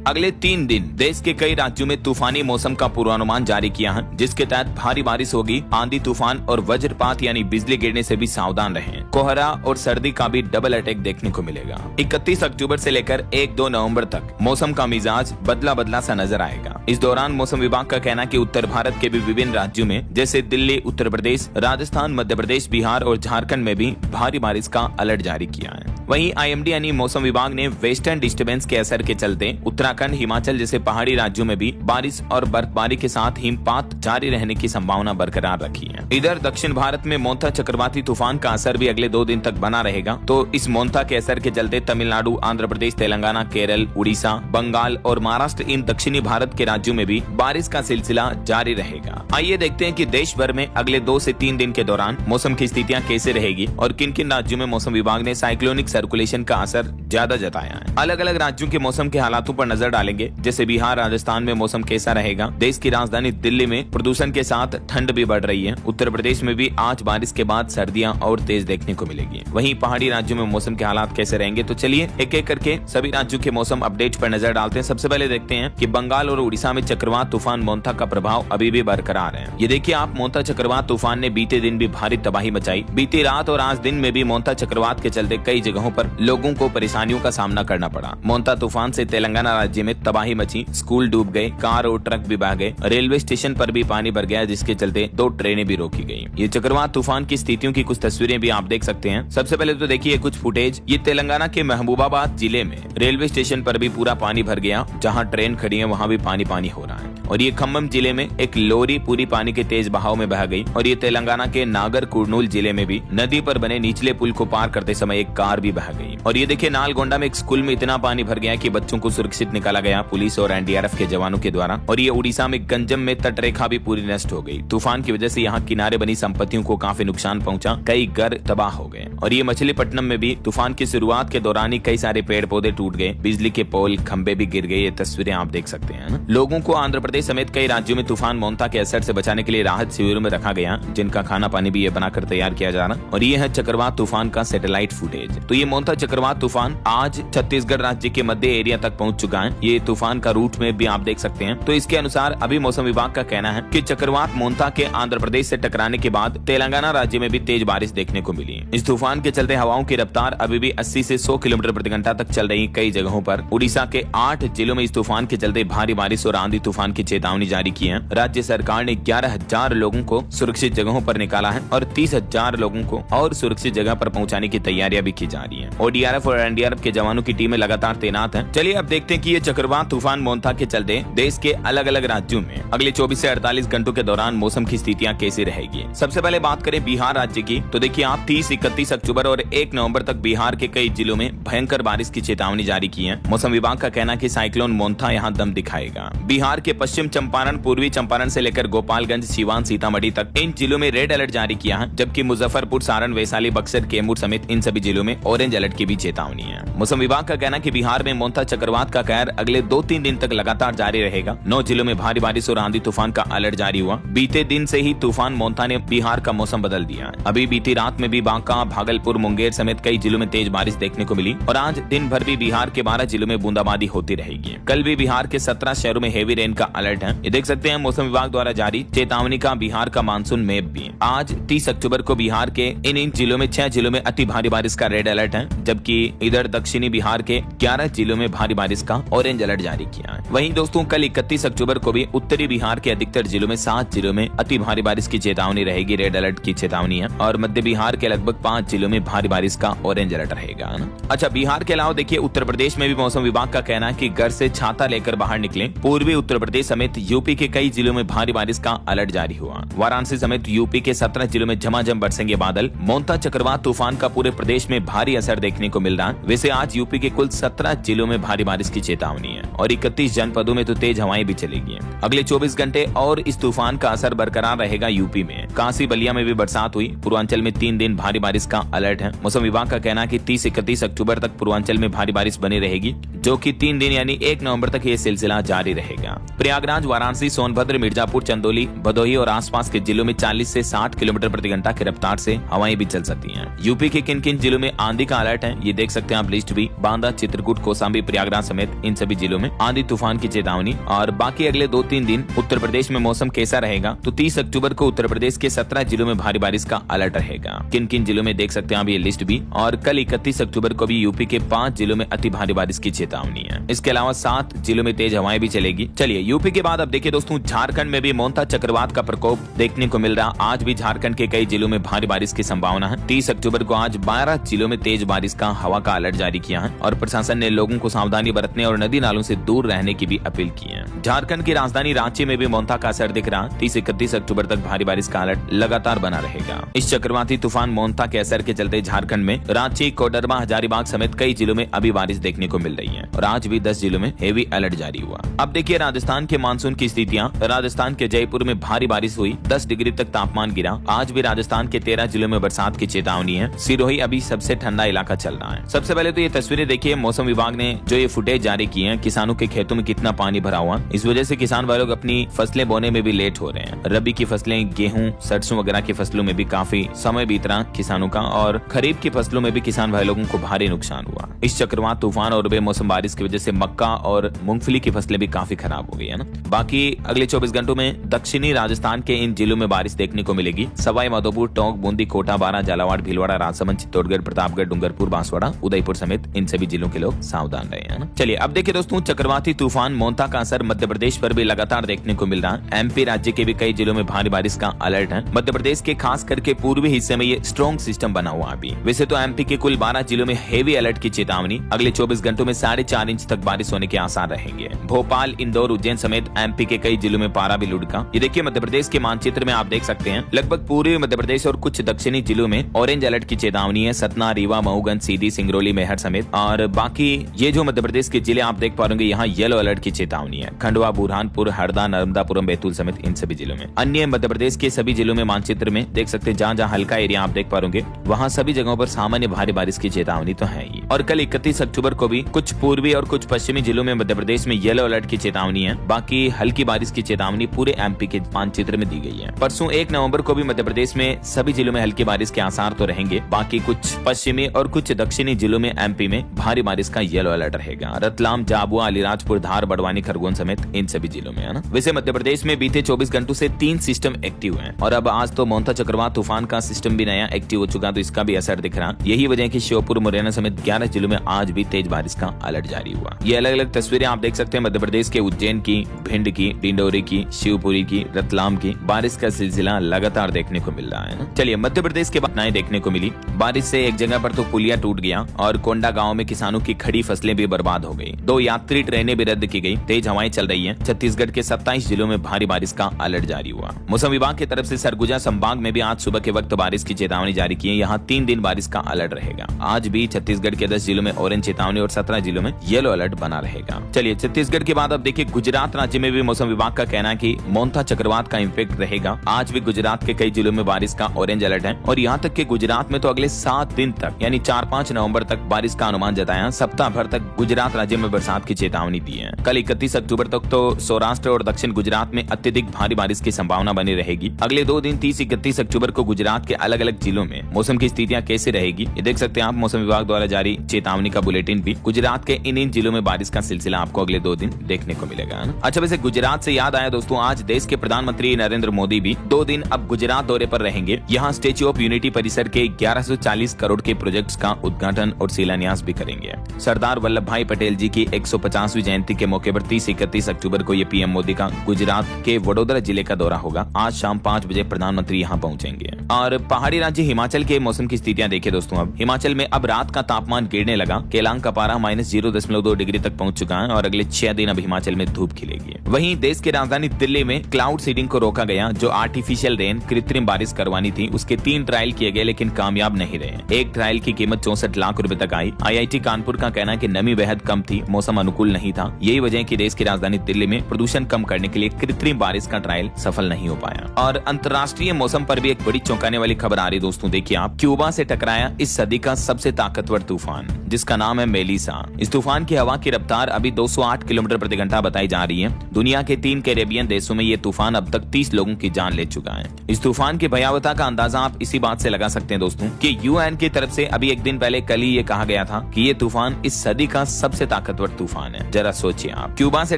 अगले 3 दिन देश के कई राज्यों में तूफानी मौसम का पूर्वानुमान जारी किया है, जिसके तहत भारी बारिश होगी, आंधी तूफान और वज्रपात यानी बिजली गिरने से भी सावधान रहें। कोहरा और सर्दी का भी डबल अटैक देखने को मिलेगा। 31 अक्टूबर से लेकर 1-2 नवंबर तक मौसम का मिजाज बदला बदला सा नजर आएगा। इस दौरान मौसम विभाग का कहना है कि उत्तर भारत के भी विभिन्न राज्यों में जैसे दिल्ली, उत्तर प्रदेश, राजस्थान, मध्य प्रदेश, बिहार और झारखंड में भी भारी बारिश का अलर्ट जारी किया है। वहीं IMD यानी मौसम विभाग ने वेस्टर्न डिस्टर्बेंस के असर के चलते उत्तराखंड, हिमाचल जैसे पहाड़ी राज्यों में भी बारिश और बर्फबारी के साथ हिमपात जारी रहने की संभावना बरकरार रखी है। इधर दक्षिण भारत में मोंथा चक्रवाती तूफान का असर भी अगले 2 दिन तक बना रहेगा। तो इस मोंथा के असर के चलते तमिलनाडु, आंध्र प्रदेश, तेलंगाना, केरल, उड़ीसा, बंगाल और महाराष्ट्र इन दक्षिणी भारत के राज्यों में भी बारिश का सिलसिला जारी रहेगा। आइए देखते हैं कि देश भर में अगले 2 से 3 दिन के दौरान मौसम की स्थितियां कैसे रहेगी और किन किन राज्यों में मौसम विभाग ने साइक्लोनिक सर्कुलेशन का असर ज्यादा जताया है। अलग अलग राज्यों के मौसम के हालातों पर नजर डालेंगे, जैसे बिहार, राजस्थान में मौसम कैसा रहेगा। देश की राजधानी दिल्ली में प्रदूषण के साथ ठंड भी बढ़ रही है। उत्तर प्रदेश में भी आज बारिश के बाद सर्दियां और तेज देखने को मिलेगी। वहीं पहाड़ी राज्यों में मौसम के हालात कैसे रहेंगे, तो चलिए एक एक करके सभी राज्यों के मौसम अपडेट पर नजर डालते हैं। सबसे पहले देखते हैं कि बंगाल और उड़ीसा में चक्रवात तूफान मोंथा का प्रभाव अभी भी बरकरार है। ये देखिए आप, मोंथा चक्रवात तूफान ने बीते दिन भी भारी तबाही मचाई। बीती रात और आज दिन में भी मोंथा चक्रवात के चलते कई जगहों पर लोगों को परेशानियों का सामना करना पड़ा। मोंथा तूफान से तेलंगाना राज्य में तबाही मची, स्कूल डूब गए, कार और ट्रक भी बह गए, रेलवे स्टेशन पर भी पानी भर गया, जिसके चलते 2 ट्रेनें भी रोकी गई। ये चक्रवात तूफान की स्थितियों की कुछ तस्वीरें भी आप देख सकते हैं। सबसे पहले तो देखिए कुछ फुटेज। ये तेलंगाना के महबूबाबाद जिले में रेलवे स्टेशन पर भी पूरा पानी भर गया, जहाँ ट्रेन खड़ी है वहाँ भी पानी पानी हो रहा है। और ये खम्मम जिले में एक लोरी पूरी पानी के तेज बहाव में बह गई। और ये तेलंगाना के नागर कुर्नूल जिले में भी नदी पर बने निचले पुल को पार करते समय एक कार भी बह गई। और ये देखिए नालगोंडा में एक स्कूल में इतना पानी भर गया कि बच्चों को सुरक्षित निकाला गया पुलिस और NDRF के जवानों के द्वारा। और ये उड़ीसा में गंजम में तटरेखा भी पूरी नष्ट हो गई। तूफान की वजह से यहाँ किनारे बनी संपत्तियों को काफी नुकसान पहुंचा, कई घर तबाह हो गए। और ये मछलीपट्टनम में भी तूफान की शुरुआत के दौरान ही कई सारे पेड़ पौधे टूट गए, बिजली के पोल खंबे भी गिर गए। ये तस्वीरें आप देख सकते हैं। लोगों को आंध्र प्रदेश समेत कई राज्यों में तूफान मोंथा के असर से बचाने के लिए राहत शिविरों में रखा गया, जिनका खाना पानी भी ये बनाकर तैयार किया जा रहा। और ये है चक्रवात तूफान का सैटेलाइट फुटेज। तो ये मोंथा चक्रवात तूफान आज छत्तीसगढ़ राज्य के मध्य एरिया तक पहुंच चुका है। ये तूफान का रूट में भी आप देख सकते हैं। तो इसके अनुसार अभी मौसम विभाग का कहना है कि चक्रवात मोंथा के आंध्र प्रदेश से टकराने के बाद तेलंगाना राज्य में भी तेज बारिश देखने को मिली। इस तूफान के चलते हवाओं की रफ्तार अभी भी 80 से 100 किलोमीटर प्रति घंटा तक चल रही। कई जगहों पर उड़ीसा के 8 जिलों में इस तूफान के चलते भारी बारिश और आंधी तूफान की चेतावनी जारी की है। राज्य सरकार ने 11,000 लोगों को सुरक्षित जगहों पर निकाला है और 30,000 लोगों को और सुरक्षित जगह पर पहुंचाने की तैयारियां भी की जा रही है। ODRF और NDRF के जवानों की टीमें लगातार तैनात हैं। चलिए अब देखते हैं कि ये चक्रवात तूफान मोंथा के चलते देश के अलग अलग राज्यों में अगले 24 से 48 घंटों के दौरान मौसम की स्थितियां कैसी रहेगी। सबसे पहले बात करें बिहार राज्य की, तो देखिए आप 30, 31 अक्टूबर और 1 नवंबर तक बिहार के कई जिलों में भयंकर बारिश की चेतावनी जारी की है। मौसम विभाग का कहना है कि साइक्लोन मोंथा यहाँ दम दिखाएगा। बिहार के पश्चिम चंपारण, पूर्वी चंपारण से लेकर गोपालगंज, सीवान, सीतामढ़ी तक इन जिलों में रेड अलर्ट जारी किया है, जबकि मुजफ्फरपुर, सारण, वैशाली, बक्सर, कैमूर समेत इन सभी जिलों में ऑरेंज अलर्ट की भी चेतावनी है। मौसम विभाग का कहना है कि बिहार में मोंथा चक्रवात का कहर अगले 2-3 दिन तक लगातार जारी रहेगा। 9 जिलों में भारी बारिश और आंधी तूफान का अलर्ट जारी हुआ। बीते दिन से ही तूफान मोंथा ने बिहार का मौसम बदल दिया। अभी बीती रात में भी बांका, भागलपुर, मुंगेर समेत कई जिलों में तेज बारिश देखने को मिली। और आज दिन भर भी बिहार के 12 जिलों में बूंदाबांदी होती रहेगी। कल भी बिहार के 17 शहरों में हेवी रेन का अलर्ट है। ये देख सकते हैं मौसम विभाग द्वारा जारी चेतावनी का बिहार का मानसून मैप भी। आज 30 अक्टूबर को बिहार के इन जिलों में 6 जिलों में अति भारी बारिश का रेड अलर्ट है, जबकि इधर दक्षिणी बिहार के 11 जिलों में भारी बारिश का ऑरेंज अलर्ट जारी किया है। वहीं दोस्तों कल 31 अक्टूबर को भी उत्तरी बिहार के अधिकतर जिलों में 7 जिलों में अति भारी बारिश की चेतावनी रहेगी, रेड अलर्ट की चेतावनी है। और मध्य बिहार के लगभग 5 जिलों में भारी बारिश का ऑरेंज अलर्ट रहेगा। अच्छा, बिहार के अलावा देखिए उत्तर प्रदेश में भी मौसम विभाग का कहना है कि घर से छाता लेकर बाहर निकलें। पूर्वी उत्तर प्रदेश समेत यूपी के कई जिलों में भारी बारिश का अलर्ट जारी हुआ। वाराणसी समेत यूपी के 17 जिलों में झमाझम बरसेंगे बादल। मोंथा चक्रवात तूफान का पूरे प्रदेश में भारी असर देखने को मिल रहा है। वैसे आज यूपी के कुल 17 जिलों में भारी बारिश की चेतावनी है और 31 जनपदों में तो तेज हवाएं भी चलेगी। अगले 24 घंटे और इस तूफान का असर बरकरार रहेगा यूपी में। काशी, बलिया में भी बरसात हुई। पूर्वांचल में 3 दिन भारी बारिश का अलर्ट है। मौसम विभाग का कहना है कि 30-31 अक्टूबर तक पूर्वांचल में भारी बारिश बनी रहेगी, जो कि 3 दिन यानी 1 नवंबर तक ये सिलसिला जारी रहेगा। प्रयागराज, वाराणसी, सोनभद्र, मिर्जापुर, चंदौली, भदोही और आसपास के जिलों में 40 से 60 किलोमीटर प्रति घंटा की रफ्तार से हवाएं भी चल सकती हैं। यूपी के किन किन जिलों में आंधी का अलर्ट है ये देख सकते हैं आप लिस्ट भी। बांदा, चित्रकूट, कौशाम्बी, प्रयागराज समेत इन सभी जिलों में आंधी तूफान की चेतावनी। और बाकी अगले 2-3 दिन उत्तर प्रदेश में मौसम कैसा रहेगा, तो 30 अक्टूबर को उत्तर प्रदेश के 17 जिलों में भारी बारिश का अलर्ट रहेगा। किन किन जिलों में देख सकते हैं आप ये लिस्ट भी। और कल 31 अक्टूबर को भी यूपी के 5 जिलों में अति भारी बारिश की चेतावनी है। इसके अलावा 7 जिलों में तेज हवाएं भी चलेगी। चलिए यूपी के बाद अब देखिए दोस्तों, झारखंड में भी मोंता चक्रवात का प्रकोप देखने को मिल रहा। आज भी झारखंड के कई जिलों में भारी बारिश की संभावना है। 30 अक्टूबर को आज 12 जिलों में तेज बारिश का हवा का अलर्ट जारी किया है और प्रशासन ने लोगों को सावधानी बरतने और नदी नालों से दूर रहने की भी अपील की है। झारखंड की राजधानी रांची में भी मोंता का असर दिख रहा। 30-31 अक्टूबर तक भारी बारिश का अलर्ट लगातार बना रहेगा। इस चक्रवाती तूफान मोंता के असर के चलते झारखंड में रांची, कोडरमा, हजारीबाग समेत कई जिलों में अभी बारिश देखने को मिल रही है और आज भी 10 जिलों में हेवी अलर्ट जारी हुआ। अब देखिए राजस्थान के मानसून की स्थितियां। राजस्थान के जयपुर में भारी बारिश हुई, 10 डिग्री तक तापमान गिरा। आज भी राजस्थान के 13 जिलों में बरसात की चेतावनी है। सिरोही अभी सबसे ठंडा इलाका चल रहा है। सबसे पहले तो ये तस्वीरें देखिए, मौसम विभाग ने जो ये फुटेज जारी की है, किसानों के खेतों में कितना पानी भरा हुआ। इस वजह से किसान भाई लोग अपनी फसलें बोने में भी लेट हो रहे हैं। रबी की फसलें, गेहूं, सरसों वगैरह की फसलों में भी काफी समय बीत रहा किसानों का और खरीफ की फसलों में भी किसान भाई लोगों को भारी नुकसान हुआ। इस चक्रवात तूफान और बेमौसम बारिश की वजह से मक्का और मूंगफली की फसलें भी काफी खराब हो गई है ना। बाकी अगले 24 घंटों में दक्षिणी राजस्थान के इन जिलों में बारिश देखने को मिलेगी। सवाई माधोपुर, टोंक, बूंदी, कोटा, बारां, झालावाड़, भीलवाड़ा, राजसमंद, चित्तौड़गढ़, प्रतापगढ़, डूंगरपुर, बांसवाड़ा, उदयपुर समेत इन सभी जिलों के लोग सावधान रहे हैं ना। चलिए अब देखिए दोस्तों, चक्रवाती तूफान मोंता का असर मध्य प्रदेश पर भी लगातार देखने को मिल रहा है। एमपी राज्य के भी कई जिलों में भारी बारिश का अलर्ट है। मध्य प्रदेश के खास करके पूर्वी हिस्से में ये स्ट्रॉन्ग सिस्टम बना हुआ अभी। वैसे तो एमपी के कुल 12 जिलों में हेवी अलर्ट की चेतावनी। अगले 24 घंटों में 4.5 इंच तक बारिश होने के आसार रहेंगे। भोपाल, इंदौर, उज्जैन समेत एमपी के कई जिलों में पारा भी लुढ़का। ये देखिए मध्य प्रदेश के मानचित्र में आप देख सकते हैं, लगभग पूरे मध्य प्रदेश और कुछ दक्षिणी जिलों में ऑरेंज अलर्ट की चेतावनी है। सतना, रीवा, मऊगंज, सीधी, सिंगरौली, मेहर समेत। और बाकी ये जो मध्य प्रदेश के जिले आप देख पाएंगे, यहाँ येलो अलर्ट की चेतावनी है। खंडवा, बुरहानपुर, हरदा, नर्मदापुरम, बैतूल समेत इन सभी जिलों में। अन्य मध्य प्रदेश के सभी जिलों में मानचित्र में देख सकते हैं, जहाँ जहाँ हल्का एरिया आप देख पाएंगे, वहाँ सभी जगहों पर सामान्य भारी बारिश की चेतावनी तो है ही। और कल 31 अक्टूबर को भी कुछ पूर्वी और कुछ पश्चिमी जिलों में मध्य प्रदेश में येलो अलर्ट की चेतावनी है। बाकी हल्की बारिश की चेतावनी पूरे एमपी के मानचित्र में दी गई है। परसों 1 नवंबर को भी मध्य प्रदेश में सभी जिलों में हल्की बारिश के आसार तो रहेंगे। बाकी कुछ पश्चिमी और कुछ दक्षिणी जिलों में एमपी में भारी बारिश का येलो अलर्ट रहेगा। रतलाम, झाबुआ, अलीराजपुर, धार, बड़वानी, खरगोन समेत इन सभी जिलों में है ना। वैसे मध्य प्रदेश में बीते 24 घंटों से 3 सिस्टम एक्टिव हैं और अब आज तो मोंता चक्रवात तूफान का सिस्टम भी नया एक्टिव हो चुका, तो इसका भी असर दिख रहा। यही वजह है कि श्योपुर, मुरैना समेत 11 जिलों में आज भी तेज बारिश का अलर्ट जारी हुआ। ये अलग अलग तस्वीरें आप देख सकते हैं मध्य प्रदेश के उज्जैन की, भिंड की, डिंडोरी की, शिवपुरी की, रतलाम की। बारिश का सिलसिला लगातार देखने को मिल रहा है ना। चलिए मध्य प्रदेश के घटनाएं देखने को मिली। बारिश से एक जगह पर तो पुलिया टूट गया और कोंडा गांव में किसानों की खड़ी फसलें भी बर्बाद हो गई। 2 यात्री ट्रेनें भी रद्द की गई। तेज हवाएं चल रही है। छत्तीसगढ़ के 27 जिलों में भारी बारिश का अलर्ट जारी हुआ। मौसम विभाग की तरफ से सरगुजा संभाग में भी आज सुबह के वक्त बारिश की चेतावनी जारी की है। यहाँ 3 दिन बारिश का अलर्ट रहेगा। आज भी छत्तीसगढ़ के 10 जिलों में ऑरेंज चेतावनी और 17 जिलों में येलो अलर्ट बना रहेगा। चलिए छत्तीसगढ़ के बाद अब देखिए गुजरात राज्य में भी मौसम विभाग का कहना है कि मोंता चक्रवात का इम्पैक्ट रहेगा। आज भी गुजरात के कई जिलों में बारिश का ऑरेंज अलर्ट है और यहाँ तक कि गुजरात में तो अगले 7 दिन तक यानी 4-5 नवंबर तक बारिश का अनुमान जताया। सप्ताह भर तक गुजरात राज्य में बरसात की चेतावनी दी है। कल 31 अक्टूबर तक तो सौराष्ट्र और दक्षिण गुजरात में अत्यधिक भारी बारिश की संभावना बनी रहेगी। अगले 2 दिन 30-31 अक्टूबर को गुजरात के अलग अलग जिलों में मौसम की स्थितियां कैसे रहेगी ये देख सकते हैं आप। मौसम विभाग द्वारा जारी चेतावनी का बुलेटिन भी। गुजरात के इन जिलों में बारिश का सिलसिला आपको अगले 2 दिन देखने को मिलेगा ना। अच्छा वैसे गुजरात से याद आया दोस्तों, आज देश के प्रधानमंत्री नरेंद्र मोदी भी 2 दिन अब गुजरात दौरे पर रहेंगे। यहाँ स्टेच्यू ऑफ यूनिटी परिसर के 1140 करोड़ के प्रोजेक्ट्स का उद्घाटन और शिलान्यास भी करेंगे। सरदार वल्लभ भाई पटेल जी की 150वीं जयंती के मौके पर 30-31 अक्टूबर को ये पीएम मोदी का गुजरात के वडोदरा जिले का दौरा होगा। आज शाम 5 बजे प्रधानमंत्री यहाँ पहुंचेंगे। और पहाड़ी राज्य हिमाचल के मौसम की स्थितियां देखिए दोस्तों। अब हिमाचल में अब रात का तापमान गिरने लगा। केलांग का पारा -0.2 डिग्री तक पहुंच चुका है और अगले 6 दिन अब हिमाचल में धूप खिलेगी। वहीं देश की राजधानी दिल्ली में क्लाउड सीडिंग को रोका गया। जो आर्टिफिशियल रेन, कृत्रिम बारिश करवानी थी, उसके 3 ट्रायल किए गए लेकिन कामयाब नहीं रहे। एक ट्रायल की कीमत 64 लाख रुपए तक आई। IIT कानपुर का कहना है कि नमी बेहद कम थी, मौसम अनुकूल नहीं था। यही वजह है कि देश की राजधानी दिल्ली में प्रदूषण कम करने के लिए कृत्रिम बारिश का ट्रायल सफल नहीं हो पाया। और अंतर्राष्ट्रीय मौसम पर भी एक बड़ी चौंकाने वाली खबर आ रही दोस्तों। देखिए आप, क्यूबा से टकराया इस सदी का सबसे ताकतवर तूफान, जिसका नाम है मेलिसा। इस तूफान की हवा की रफ्तार अभी 208 किलोमीटर प्रति घंटा बताई जा रही है। दुनिया के 3 कैरेबियन देशों में ये तूफान अब तक 30 लोगों की जान ले चुका है। इस तूफान की भयावहता का अंदाजा आप इसी बात से लगा सकते हैं दोस्तों कि UN की तरफ से अभी एक दिन पहले कल ही ये कहा गया था कि ये तूफान इस सदी का सबसे ताकतवर तूफान है। जरा सोचिए आप, क्यूबा से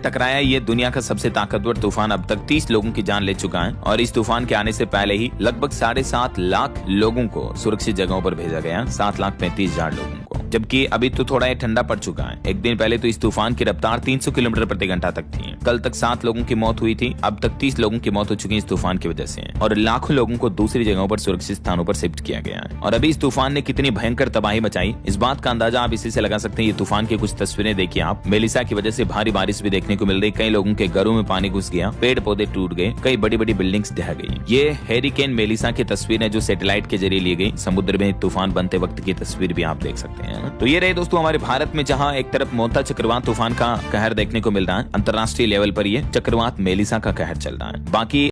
टकराया ये दुनिया का सबसे ताकतवर तूफान अब तक 30 लोगों की जान ले चुका है और इस तूफान के आने से पहले ही लगभग 7.5 लाख लोगों को सुरक्षित जगहों पर भेजा गया, 7,35,000 लोगों को। जबकि अभी तो थोड़ा ये ठंडा पड़ चुका है। एक दिन पहले तो इस तूफान की रफ्तार 300 किलोमीटर प्रति घंटा तक थी। कल तक 7 लोगों की मौत हुई थी, अब तक 30 लोगों की मौत हो चुकी है इस तूफान की वजह से और लाखों लोगों को दूसरी जगहों पर सुरक्षित स्थानों पर शिफ्ट किया गया है। और अभी इस तूफान ने कितनी भयंकर तबाही मचाई, इस बात का अंदाजा आप इसी से लगा सकते हैं। ये तूफान की कुछ तस्वीरें देखिए आप। मेलिसा की वजह से भारी बारिश भी देखने को मिल रही, कई लोगों के घरों में पानी घुस गया, पेड़ पौधे टूट गए, कई बड़ी बड़ी बिल्डिंग्स ढह गई। ये हैरिकेन मेलिसा की तस्वीरें जो सैटेलाइट के जरिए ली गई। समुद्र में तूफान बनते वक्त की तस्वीर भी आप देख सकते हैं। तो ये रहे दोस्तों हमारे भारत में, जहां एक तरफ मोंता चक्रवात तूफान का कहर देखने को मिल रहा है, अंतर्राष्ट्रीय लेवल पर ये चक्रवात मेलिसा का कहर चल रहा है। बाकी